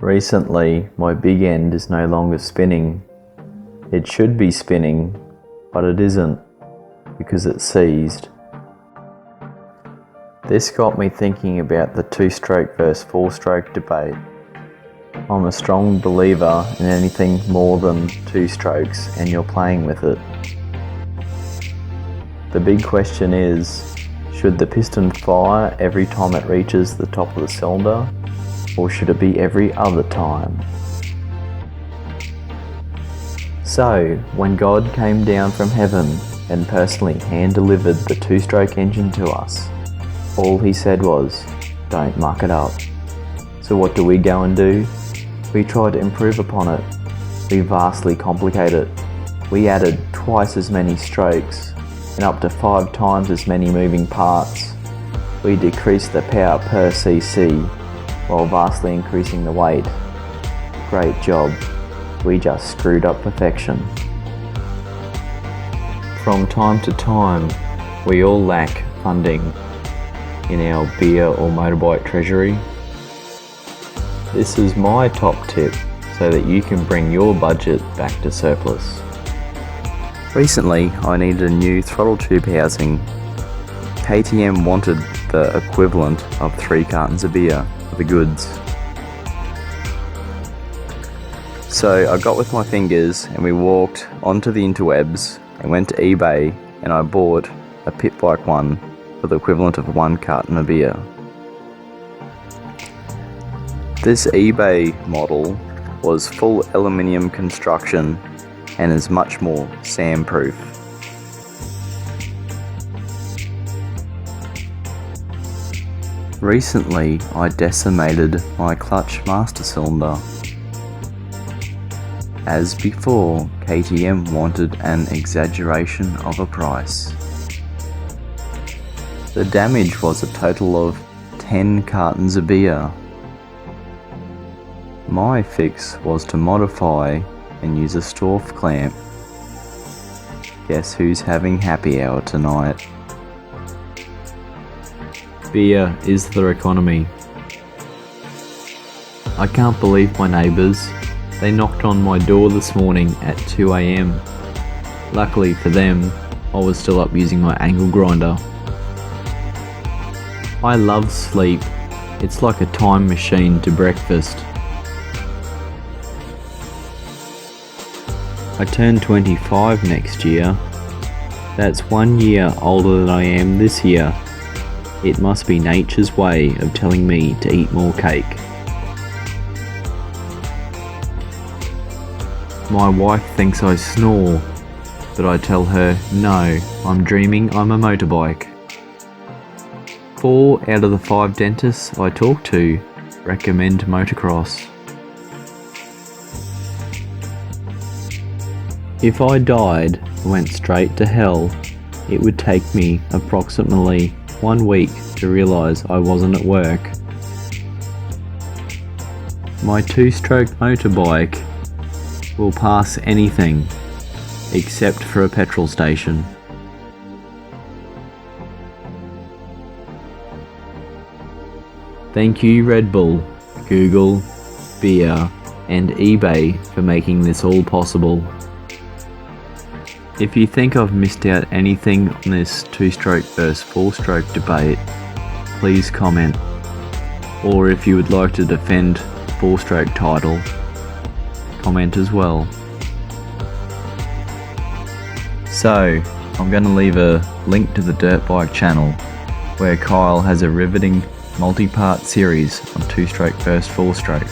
Recently, my big end is no longer spinning. It should be spinning, but it isn't, because it's seized. This got me thinking about the two-stroke versus four-stroke debate. I'm a strong believer in anything more than two strokes and you're playing with it. The big question is, should the piston fire every time it reaches the top of the cylinder, or should it be every other time? So, when God came down from heaven and personally hand-delivered the two-stroke engine to us, all he said was, don't muck it up. So what do we go and do? We try to improve upon it. We vastly complicate it. We added twice as many strokes and up to 5 times as many moving parts. We decreased the power per cc while vastly increasing the weight. Great job. We just screwed up perfection. From time to time, we all lack funding in our beer or motorbike treasury. This is my top tip so that you can bring your budget back to surplus. Recently, I needed a new throttle tube housing. KTM wanted the equivalent of 3 cartons of beer for the goods. So I got with my fingers and we walked onto the interwebs and went to eBay and I bought a pit bike one for the equivalent of 1 carton of beer. This eBay model was full aluminium construction and is much more sandproof. Recently, I decimated my clutch master cylinder. As before, KTM wanted an exaggeration of a price. The damage was a total of 10 cartons of beer. My fix was to modify and use a Storff clamp. Guess who's having happy hour tonight? Beer is their economy. I can't believe my neighbours. They knocked on my door this morning at 2 AM. Luckily for them, I was still up using my angle grinder. I love sleep. It's like a time machine to breakfast. I turn 25 next year. That's 1 year older than I am this year. It must be nature's way of telling me to eat more cake. My wife thinks I snore, but I tell her, no, I'm dreaming I'm a motorbike. 4 out of the 5 dentists I talk to recommend motocross. If I died and went straight to hell, it would take me approximately 1 week to realise I wasn't at work. My 2-stroke motorbike will pass anything except for a petrol station. Thank you Red Bull, Google, beer and eBay for making this all possible. If you think I've missed out anything on this 2-stroke versus 4-stroke debate, please comment. Or if you would like to defend the 4-stroke title, comment as well. So, I'm going to leave a link to the dirt bike channel where Kyle has a riveting multi-part series on 2-stroke versus 4-stroke.